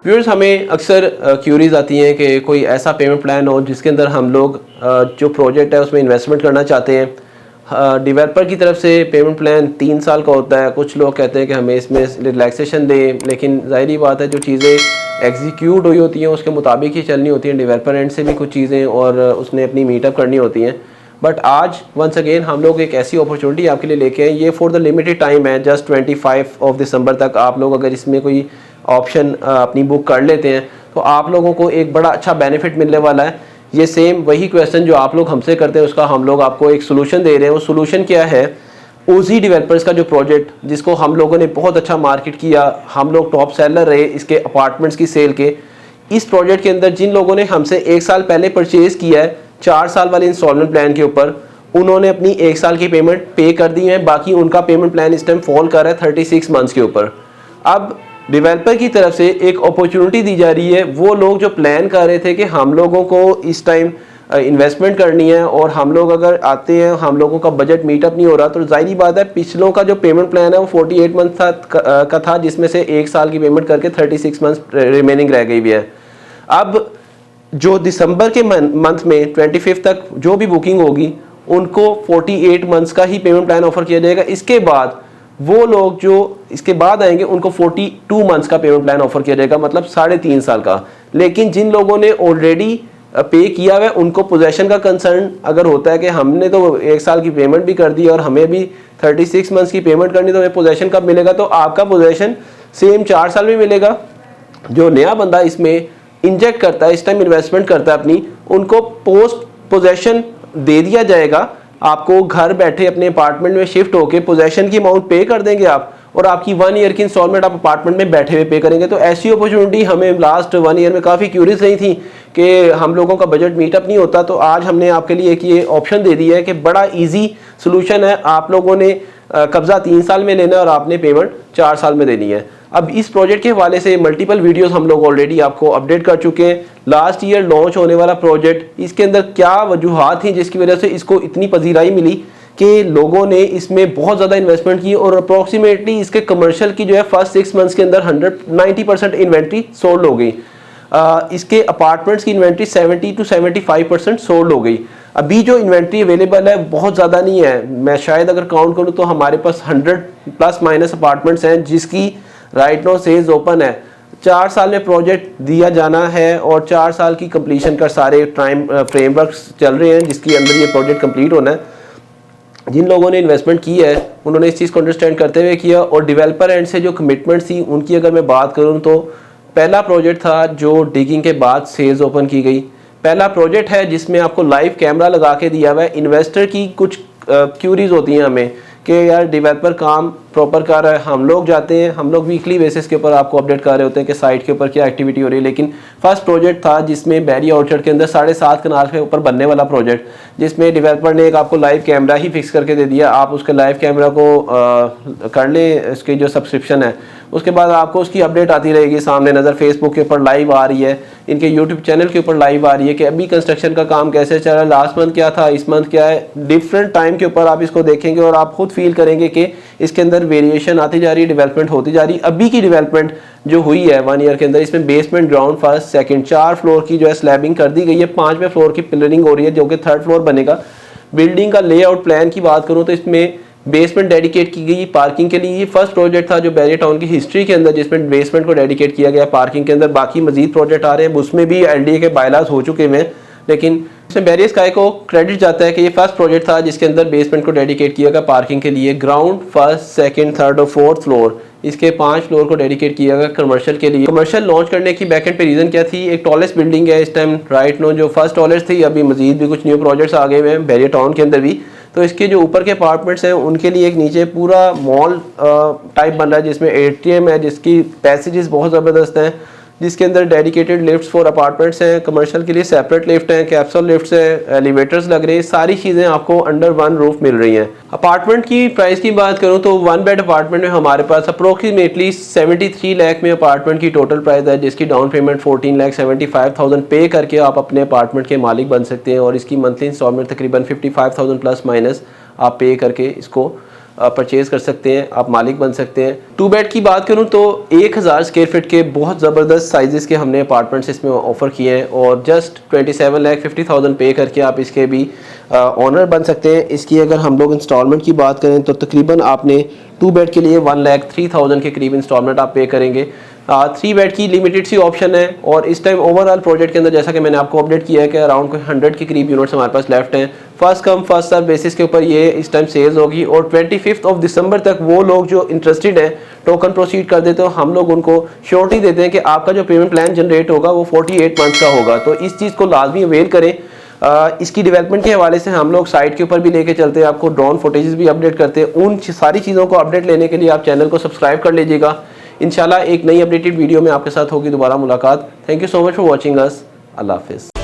Viewers, हमें अक्सर curies आती हैं कि कोई ऐसा पेमेंट प्लान हो जिसके अंदर हम लोग जो प्रोजेक्ट है उसमें इन्वेस्टमेंट करना चाहते हैं। डेवलपर की तरफ से पेमेंट प्लान 3 साल का होता है। कुछ लोग कहते हैं कि हमें इसमें रिलैक्सेशन दें, लेकिन ज़ाहिरी बात है जो चीज़ें एग्जीक्यूट हुई होती हैं उसके मुताबिक ही चलनी होती हैं। डेवलपर एंड से भी कुछ चीज़ें और उसने अपनी मीटअप करनी होती हैं। बट आज वंस अगेन हम लोग एक ऐसी अपॉर्चुनिटी आपके लिए लेके आए। ये फॉर द लिमिटेड टाइम है, जस्ट 25 दिसंबर तक। आप लोग अगर इसमें कोई ऑप्शन अपनी बुक कर लेते हैं तो आप लोगों को एक बड़ा अच्छा बेनिफिट मिलने वाला है। ये सेम वही क्वेश्चन जो आप लोग हमसे करते हैं उसका हम लोग आपको एक सोल्यूशन दे रहे हैं। वो सोल्यूशन क्या है? ओजी डेवलपर्स का जो प्रोजेक्ट जिसको हम लोगों ने बहुत अच्छा मार्केट किया, हम लोग टॉप सेलर रहे इसके अपार्टमेंट्स की सेल के। इस प्रोजेक्ट के अंदर जिन लोगों ने हमसे 1 साल पहले परचेज किया है 4 साल वाले इंस्टॉलमेंट प्लान के ऊपर, उन्होंने अपनी 1 साल की पेमेंट पे कर दी है। बाकी उनका पेमेंट प्लान इस टाइम फॉल कर रहा है 36 मंथ्स के ऊपर। अब डेवलपर की तरफ से एक अपॉर्चुनिटी दी जा रही है। वो लोग जो प्लान कर रहे थे कि हम लोगों को इस टाइम इन्वेस्टमेंट करनी है और हम लोग अगर आते हैं, हम लोगों का बजट मीटअप नहीं हो रहा, तो जाहिर बात है पिछलों का जो पेमेंट प्लान है वो 48 मंथ का था, जिसमें से 1 साल की पेमेंट करके 36 मंथ रिमेनिंग रह गई हुई है। अब जो दिसंबर के मंथ में 25 तक जो भी बुकिंग होगी उनको 48 मंथ्स का ही पेमेंट प्लान ऑफर किया जाएगा। इसके बाद वो लोग जो इसके बाद आएंगे उनको 42 मंथ्स का पेमेंट प्लान ऑफर किया जाएगा, मतलब 3.5 साल का। लेकिन जिन लोगों ने ऑलरेडी पे किया हुआ है उनको पोजेशन का कंसर्न अगर होता है कि हमने तो 1 साल की पेमेंट भी कर दी और हमें भी 36 मंथ्स की पेमेंट करनी, तो हमें पोजेशन कब मिलेगा? तो आपका पोजेशन सेम 4 साल में मिलेगा। जो नया बंदा इसमें इंजेक्ट करता है, इस टाइम इन्वेस्टमेंट करता है अपनी, उनको पोस्ट पोजेशन दे दिया जाएगा। आपको घर बैठे अपने अपार्टमेंट में शिफ्ट होकर पोजेशन की अमाउंट पे कर देंगे आप, और आपकी 1 ईयर की इंस्टॉलमेंट आप अपार्टमेंट में बैठे हुए पे करेंगे। तो ऐसी अपॉर्चुनिटी हमें लास्ट 1 ईयर में काफ़ी क्यूरियस रही थी कि हम लोगों का बजट मीटअप नहीं होता, तो आज हमने आपके लिए एक ये ऑप्शन दे दिया है कि बड़ा ईजी सोल्यूशन है। आप लोगों ने कब्जा 3 साल में लेना है और आपने पेमेंट 4 साल में देनी है। अब इस प्रोजेक्ट के हवाले से मल्टीपल वीडियोस हम लोग ऑलरेडी आपको अपडेट कर चुके हैं। लास्ट ईयर लॉन्च होने वाला प्रोजेक्ट, इसके अंदर क्या वजूहात थी जिसकी वजह से इसको इतनी पजीराई मिली कि लोगों ने इसमें बहुत ज़्यादा इन्वेस्टमेंट की, और अप्रॉक्सीमेटली इसके कमर्शियल की जो है फर्स्ट 6 मंथ्स के अंदर 90% इन्वेंट्री सोल्ड हो गई। इसके अपार्टमेंट्स की इन्वेंट्री 70 to 75% सोल्ड हो गई। अभी जो इन्वेंट्री अवेलेबल है बहुत ज़्यादा नहीं है। मैं शायद अगर काउंट करूँ तो हमारे पास 100 प्लस माइनस अपार्टमेंट्स हैं जिसकी राइट नाउ सेल्स ओपन है। 4 साल में प्रोजेक्ट दिया जाना है और 4 साल की कंप्लीशन का सारे टाइम फ्रेमवर्क्स चल रहे हैं जिसके अंदर ये प्रोजेक्ट कंप्लीट होना है। जिन लोगों ने इन्वेस्टमेंट की है उन्होंने इस चीज़ को अंडरस्टैंड करते हुए किया, और डेवलपर एंड से जो कमिटमेंट थी उनकी अगर मैं बात करूं तो पहला प्रोजेक्ट था जो डिगिंग के बाद सेल्स ओपन की गई। पहला प्रोजेक्ट है जिसमें आपको लाइव कैमरा लगा के दिया हुआ है। इन्वेस्टर की कुछ क्यूरीज होती हैं हमें कि यार डेवलपर काम प्रॉपर कर रहा है, हम लोग जाते हैं, हम लोग वीकली बेसिस के ऊपर आपको अपडेट कर रहे होते हैं कि साइट के ऊपर क्या एक्टिविटी हो रही है। लेकिन फर्स्ट प्रोजेक्ट था जिसमें बैरी ऑर्चर्ड के अंदर 7.5 कनाल के ऊपर बनने वाला प्रोजेक्ट, जिसमें डेवलपर ने एक आपको लाइव कैमरा ही फिक्स करके दे दिया। आप उसके लाइव कैमरा को कर लें, इसकी जो सब्सक्रिप्शन है, उसके बाद आपको उसकी अपडेट आती रहेगी सामने नज़र। फेसबुक के ऊपर लाइव आ रही है, इनके यूट्यूब चैनल के ऊपर लाइव आ रही है कि अभी कंस्ट्रक्शन का काम कैसे चल रहा है, लास्ट मंथ क्या था, इस मंथ क्या है। डिफरेंट टाइम के ऊपर आप इसको देखेंगे और आप खुद फील करेंगे कि इसके अंदर वेरिएशन आती जा रही है, डेवलपमेंट होती जा रही है। अभी की डेवलपमेंट जो हुई है 1 ईयर के अंदर, इसमें basement, ground, first, second 4 floor की जो है स्लैबिंग कर दी गई है। 5वें फ्लोर की पिलरिंग हो रही है जो कि 3rd फ्लोर बनेगा। बिल्डिंग का लेआउट प्लान की बात करूँ तो इसमें बेसमेंट डेडिकेट की गई पार्किंग के लिए। ये फर्स्ट प्रोजेक्ट था जो बैरियर टाउन की हिस्ट्री के अंदर जिसमें बेसमेंट को डेडिकेट किया गया पार्किंग के अंदर। बाकी मजीद प्रोजेक्ट आ रहे हैं, उसमें भी एलडीए के बायलाज हो चुके हैं, लेकिन इसमें बैरियर स्काई को क्रेडिट जाता है कि ये फर्स्ट प्रोजेक्ट था जिसके अंदर बेसमेंट को डेडिकेट किया गया पार्किंग के लिए। ग्राउंड, फर्स्ट, सेकंड, 3rd और 4th फ्लोर, इसके 5 फ्लोर को डेडिकेट किया गया कमर्शियल के लिए। कमर्शियल लॉन्च करने की बैकएंड पे रीजन क्या थी? एक टॉलेस्ट बिल्डिंग है इस टाइम राइट नो, जो फर्स्ट टॉलेस्ट थी। अभी मजीद भी कुछ न्यू प्रोजेक्ट्स आ गए हैं बैरियर टाउन के अंदर भी। तो इसके जो ऊपर के अपार्टमेंट्स हैं उनके लिए एक नीचे पूरा मॉल टाइप बन रहा है जिसमें एटीएम है, जिसकी पैसेजेस बहुत ज़बरदस्त हैं, जिसके अंदर डेडिकेटेड लिफ्ट्स फॉर अपार्टमेंट्स हैं। कमर्शियल के लिए सेपरेट लिफ्ट हैं, कैप्सूल लिफ्ट्स हैं, एलिवेटर्स लग रहे हैं। सारी चीज़ें आपको अंडर 1 रूफ मिल रही हैं। अपार्टमेंट की प्राइस की बात करूं तो 1 बेड अपार्टमेंट में हमारे पास अप्रोक्सीमेटली 73 लाख में अपार्टमेंट की टोटल प्राइस है, जिसकी डाउन पेमेंट 14,75,000 पे करके आप अपने अपार्टमेंट के मालिक बन सकते हैं। और इसकी मंथली इंस्टॉलमेंट तकरीबन 55,000 प्लस माइनस आप पे करके इसको परचेज़ कर सकते हैं, आप मालिक बन सकते हैं। 2 बेड की बात करूं तो 1000 स्क्वायर फीट के बहुत ज़बरदस्त साइज़ के हमने अपार्टमेंट्स इसमें ऑफ़र किए हैं और जस्ट 27,50,000 पे करके आप इसके भी ऑनर बन सकते हैं। इसकी अगर हम लोग इंस्टॉलमेंट की बात करें तो तकरीबन आपने 2 बेड के लिए 1,03,000 के करीब इंस्टॉलमेंट आप पे करेंगे। 3 बेड की लिमिटेड सी ऑप्शन है और इस टाइम ओवरऑल प्रोजेक्ट के अंदर जैसा कि मैंने आपको अपडेट किया है कि अराउंड कोई 100 के करीब यूनिट्स हमारे पास लेफ्ट हैं। First come first serve basis के ऊपर ये इस टाइम सेल्स होगी और 25 दिसंबर तक वो लोग जो इंटरेस्टेड हैं टोकन प्रोसीड कर देते हो, हम लोग उनको श्योरिटी देते हैं कि आपका जो पेमेंट प्लान जनरेट होगा वो 48 मंथ्स का होगा। तो इस चीज़ को लाजमी अवेल करें। इसकी डेवलपमेंट के हवाले से हम लोग साइट के ऊपर भी लेके चलते हैं, आपको ड्रोन फुटेजेस भी अपडेट करते हैं। उन सारी चीज़ों को अपडेट लेने के लिए आप चैनल को सब्सक्राइब कर लीजिएगा। इंशाल्लाह एक नई अपडेटेड वीडियो में आपके साथ होगी दोबारा मुलाकात। Thank you so much for watching us. अल्लाह हाफिज़।